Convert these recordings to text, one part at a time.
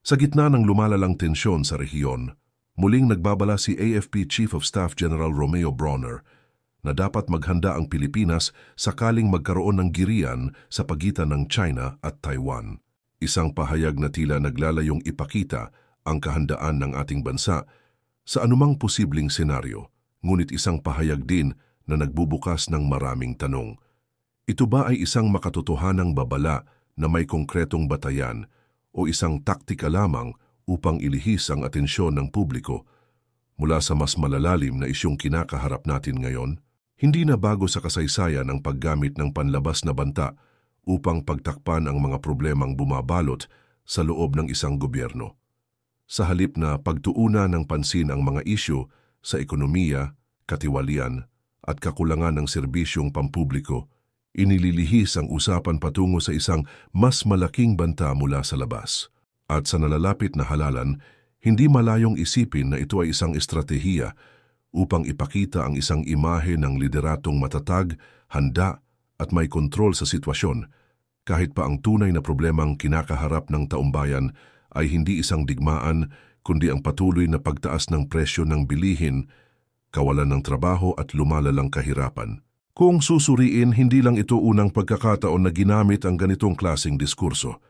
Sa gitna ng lumalalang tensyon sa rehiyon, muling nagbabala si AFP Chief of Staff General Romeo Brawner na dapat maghanda ang Pilipinas sakaling magkaroon ng girian sa pagitan ng China at Taiwan. Isang pahayag na tila naglalayong ipakita ang kahandaan ng ating bansa sa anumang posibleng senaryo, ngunit isang pahayag din na nagbubukas ng maraming tanong. Ito ba ay isang makatotohanang babala na may konkretong batayan o isang taktika lamang upang ilihis ang atensyon ng publiko mula sa mas malalalim na isyong kinakaharap natin ngayon? Hindi na bago sa kasaysayan ang paggamit ng panlabas na banta upang pagtakpan ang mga problemang bumabalot sa loob ng isang gobyerno. Sa halip na pagtuunan ng pansin ang mga isyu sa ekonomiya, katiwalian at kakulangan ng serbisyong pampubliko, inililihis ang usapan patungo sa isang mas malaking banta mula sa labas. At sa nalalapit na halalan, hindi malayong isipin na ito ay isang estratehiya upang ipakita ang isang imahe ng lideratong matatag, handa at may kontrol sa sitwasyon, kahit pa ang tunay na problemang kinakaharap ng taumbayan ay hindi isang digmaan kundi ang patuloy na pagtaas ng presyo ng bilihin, kawalan ng trabaho at lumalalang kahirapan. Kung susuriin, hindi lang ito unang pagkakataon na ginamit ang ganitong klaseng diskurso.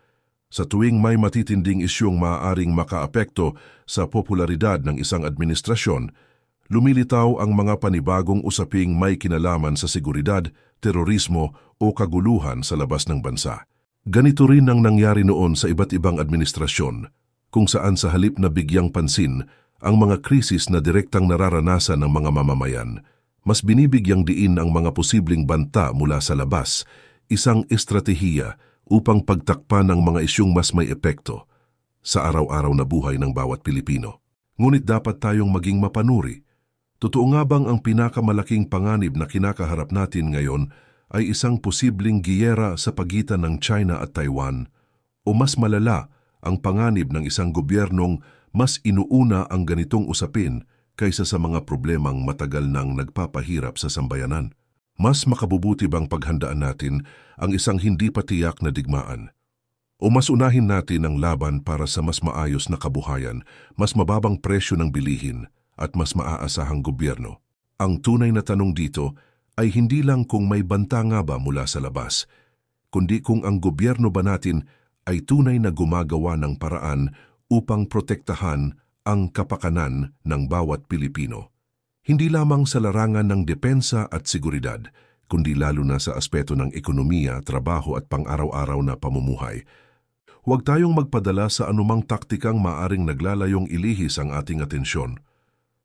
Sa tuwing may matitinding isyong maaaring makaapekto sa popularidad ng isang administrasyon, lumilitaw ang mga panibagong usaping may kinalaman sa seguridad, terorismo o kaguluhan sa labas ng bansa. Ganito rin ang nangyari noon sa iba't ibang administrasyon, kung saan sa halip na bigyang pansin ang mga krisis na direktang nararanasan ng mga mamamayan, mas binibigyang diin ang mga posibleng banta mula sa labas, isang estratehiya upang pagtakpan ang mga isyong mas may epekto sa araw-araw na buhay ng bawat Pilipino. Ngunit dapat tayong maging mapanuri. Totoo nga bang ang pinakamalaking panganib na kinakaharap natin ngayon ay isang posibleng giyera sa pagitan ng China at Taiwan? O mas malala ang panganib ng isang gobyernong mas inuuna ang ganitong usapin kaysa sa mga problemang matagal nang nagpapahirap sa sambayanan? Mas makabubuti bang paghandaan natin ang isang hindi patiyak na digmaan? O mas unahin natin ang laban para sa mas maayos na kabuhayan, mas mababang presyo ng bilihin, at mas maaasahang gobyerno? Ang tunay na tanong dito ay hindi lang kung may banta nga ba mula sa labas, kundi kung ang gobyerno ba natin ay tunay na gumagawa ng paraan upang protektahan ang kapakanan ng bawat Pilipino. Hindi lamang sa larangan ng depensa at seguridad, kundi lalo na sa aspeto ng ekonomiya, trabaho at pang-araw-araw na pamumuhay. Huwag tayong magpadala sa anumang taktikang maaring naglalayong ilihis ang ating atensyon.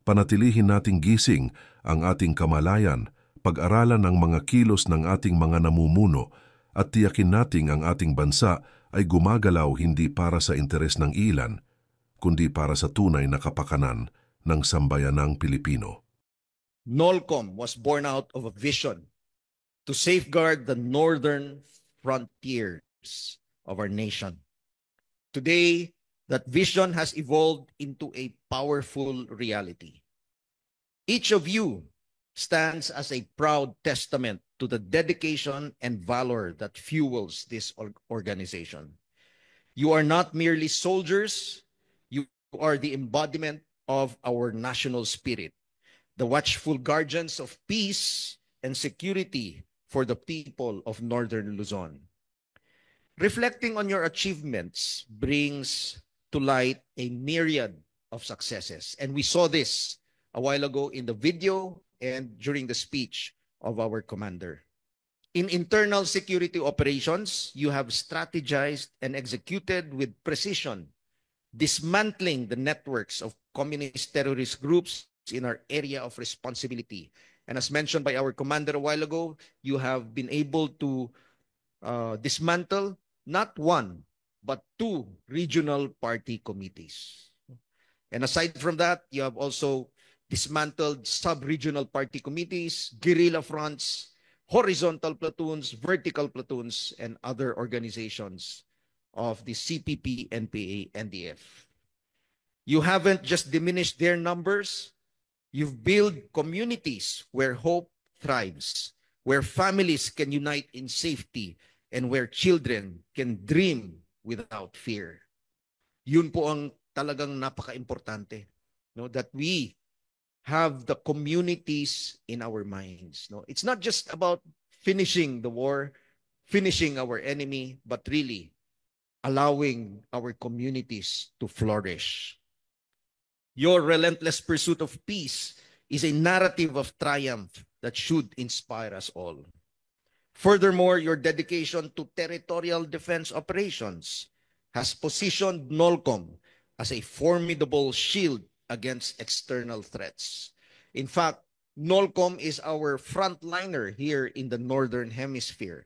Panatilihin nating gising ang ating kamalayan, pag-aralan ang mga kilos ng ating mga namumuno at tiyakin nating ang ating bansa ay gumagalaw hindi para sa interes ng ilan, kundi para sa tunay na kapakanan ng sambayanang Pilipino. NOLCOM was born out of a vision to safeguard the northern frontiers of our nation. Today, that vision has evolved into a powerful reality. Each of you stands as a proud testament to the dedication and valor that fuels this organization. You are not merely soldiers, you are the embodiment of our national spirit, the watchful guardians of peace and security for the people of Northern Luzon. Reflecting on your achievements brings to light a myriad of successes. And we saw this a while ago in the video and during the speech of our commander. In internal security operations, you have strategized and executed with precision, dismantling the networks of communist terrorist groups in our area of responsibility. And as mentioned by our commander a while ago, you have been able to dismantle not one, but two regional party committees. And aside from that, you have also dismantled sub-regional party committees, guerrilla fronts, horizontal platoons, vertical platoons, and other organizations of the CPP, NPA, NDF. You haven't just diminished their numbers, you've built communities where hope thrives, where families can unite in safety, and where children can dream without fear. Yun po ang talagang napaka-importante, no, that we have the communities in our minds, no. It's not just about finishing the war, finishing our enemy, but really allowing our communities to flourish. Your relentless pursuit of peace is a narrative of triumph that should inspire us all. Furthermore, your dedication to territorial defense operations has positioned NOLCOM as a formidable shield against external threats. In fact, NOLCOM is our frontliner here in the Northern Hemisphere.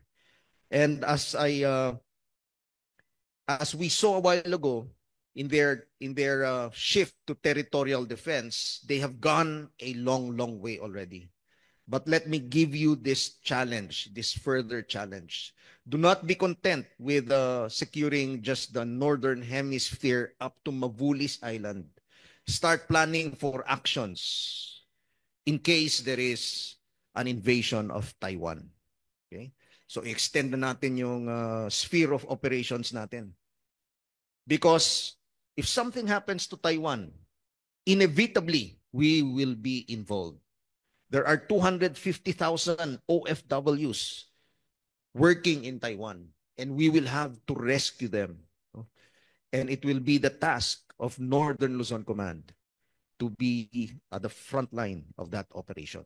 And as we saw a while ago, in their shift to territorial defense, they have gone a long way already. But let me give you this challenge, this further challenge. Do not be content with securing just the Northern Hemisphere up to Mavulis Island. Start planning for actions in case there is an invasion of Taiwan. Okay? So extend na natin yung sphere of operations natin. Because if something happens to Taiwan, inevitably we will be involved. There are 250,000 OFWs working in Taiwan, and we will have to rescue them. And it will be the task of Northern Luzon Command to be at the front line of that operation.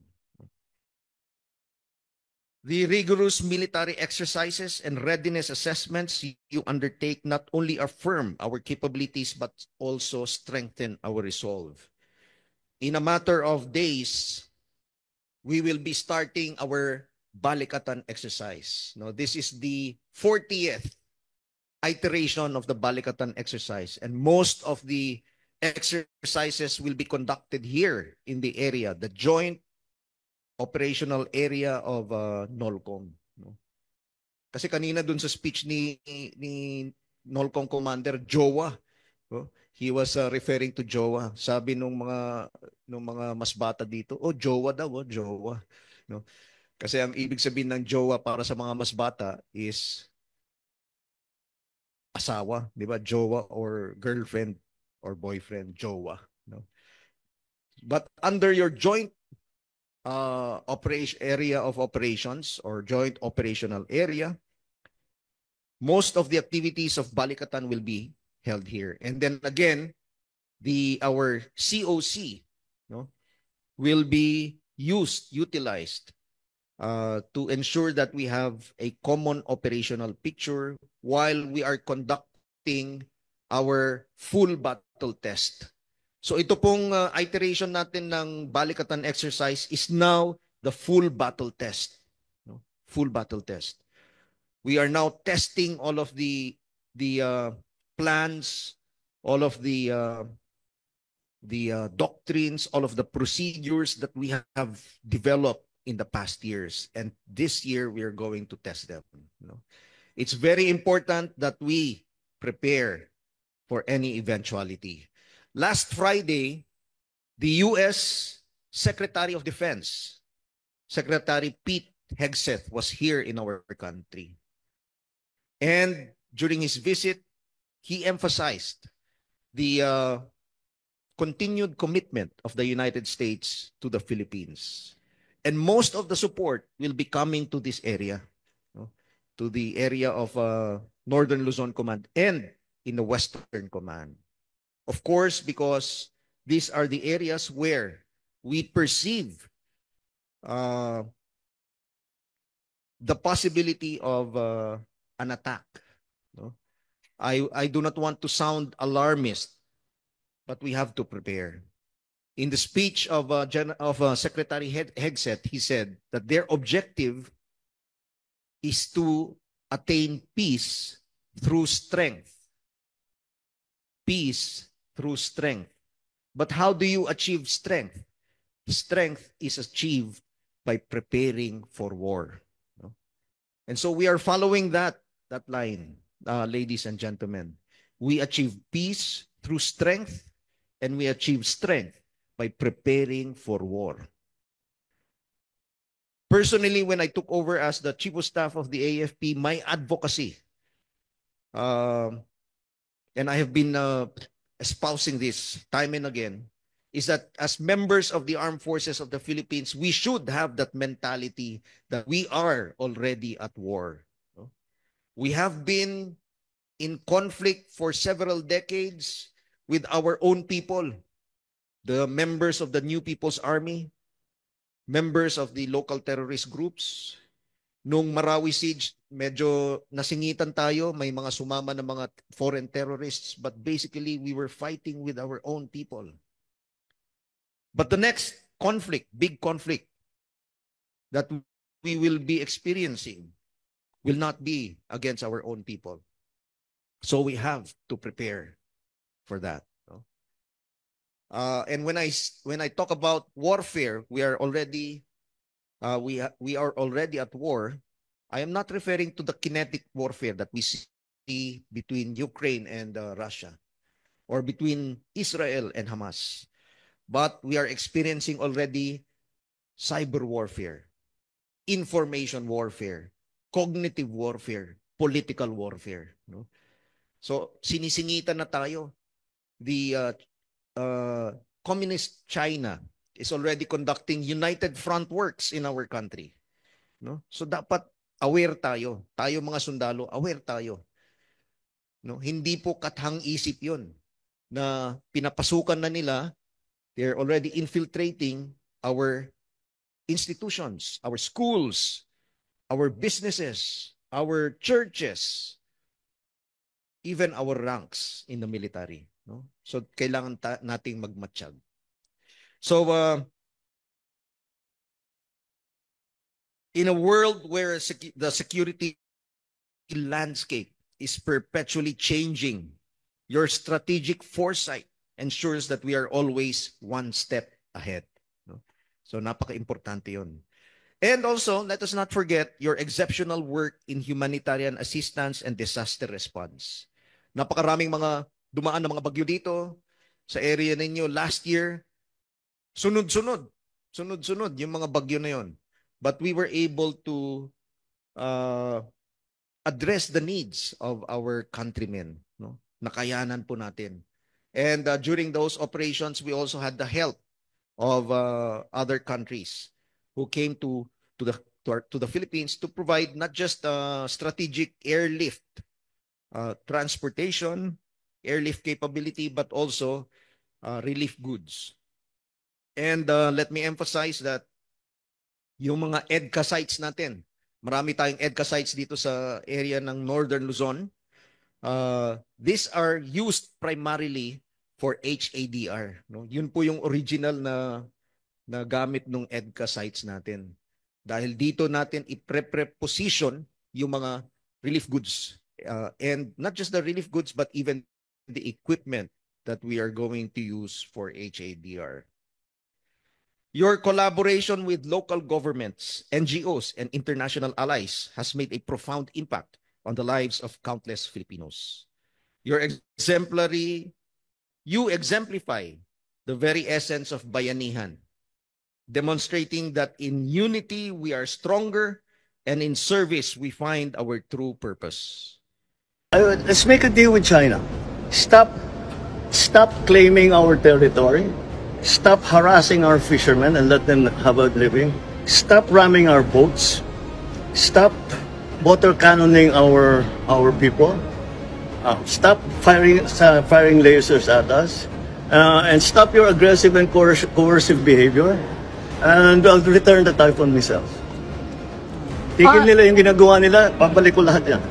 The rigorous military exercises and readiness assessments you undertake not only affirm our capabilities, but also strengthen our resolve. In a matter of days, we will be starting our Balikatan exercise. Now, this is the 40th iteration of the Balikatan exercise, and most of the exercises will be conducted here in the area, the joint operational area of NOLCOM. No? Kasi kanina dun sa speech ni NOLCOM Commander Jowa, no? He was referring to Jowa. Sabi nung mga mas bata dito, oh Jowa daw, oh Jowa. No? Kasi ang ibig sabihin ng Jowa para sa mga mas bata is asawa, di ba? Jowa or girlfriend or boyfriend, Jowa. No? But under your joint area of operations or joint operational area, most of the activities of Balikatan will be held here. And then again, our COC, no, will be utilized to ensure that we have a common operational picture while we are conducting our full battle test. So ito pong iteration natin ng Balikatan exercise is now the full battle test. No? Full battle test. We are now testing all of the plans, all of the doctrines, all of the procedures that we have developed in the past years. And this year, we are going to test them. You know? It's very important that we prepare for any eventuality. Last Friday, the U.S. Secretary of Defense, Secretary Pete Hegseth, was here in our country. And during his visit, he emphasized the continued commitment of the United States to the Philippines. And most of the support will be coming to this area, no? To the area of Northern Luzon Command and in the Western Command. Of course, because these are the areas where we perceive the possibility of an attack. No? I do not want to sound alarmist, but we have to prepare. In the speech of Secretary Hegseth, he said that their objective is to attain peace through strength. Peace through strength. But how do you achieve strength? Strength is achieved by preparing for war. No? And so we are following that line, ladies and gentlemen. We achieve peace through strength, and we achieve strength by preparing for war. Personally, when I took over as the Chief of Staff of the AFP, my advocacy and I have been espousing this time and again, is that as members of the armed forces of the Philippines, we should have that mentality that we are already at war. We have been in conflict for several decades with our own people, the members of the New People's Army, members of the local terrorist groups. Nung Marawi Siege, medyo nasingitan tayo, may mga sumama na mga foreign terrorists, but basically we were fighting with our own people. But the next conflict, big conflict that we will be experiencing will not be against our own people. So we have to prepare for that. And when I talk about warfare, we are already at war. I am not referring to the kinetic warfare that we see between Ukraine and Russia, or between Israel and Hamas. But we are experiencing already cyber warfare, information warfare, cognitive warfare, political warfare. So sinisingitan na tayo. The Communist China is already conducting United Front works in our country. So dapat aware tayo. Tayo mga sundalo, aware tayo. Hindi po kathang isip yun na pinapasukan na nila. They're already infiltrating our institutions, our schools, our businesses, our churches, even our ranks in the military. So kailangan nating magmatsyag. So in a world where the security landscape is perpetually changing, your strategic foresight ensures that we are always one step ahead. So napaka-importante yun. And also, let us not forget your exceptional work in humanitarian assistance and disaster response. Napakaraming mga dumaan na mga bagyo dito sa area ninyo last year. Sunod-sunod yung mga bagyo na yon. But we were able to address the needs of our countrymen. Nakayanan po natin. And during those operations, we also had the help of other countries who came to the Philippines to provide not just strategic airlift, transportation, airlift capability, but also relief goods. And let me emphasize that yung mga EDCA sites natin, marami tayong EDCA sites dito sa area ng Northern Luzon. These are used primarily for HADR. Yun po yung original na gamit ng EDCA sites natin. Dahil dito natin i-preposition yung mga relief goods. And not just the relief goods, but even the equipment that we are going to use for HADR. Your collaboration with local governments, NGOs, and international allies has made a profound impact on the lives of countless Filipinos. You exemplify the very essence of bayanihan, demonstrating that in unity we are stronger and in service we find our true purpose. Let's make a deal with China. Stop claiming our territory. Stop harassing our fishermen and let them have a living. Stop ramming our boats. Stop water cannoning our people. Stop firing lasers at us. And stop your aggressive and coercive behavior. And return the Typhoon missiles. Tigil nila yung ginagawa nila, babalik ko lahat yan.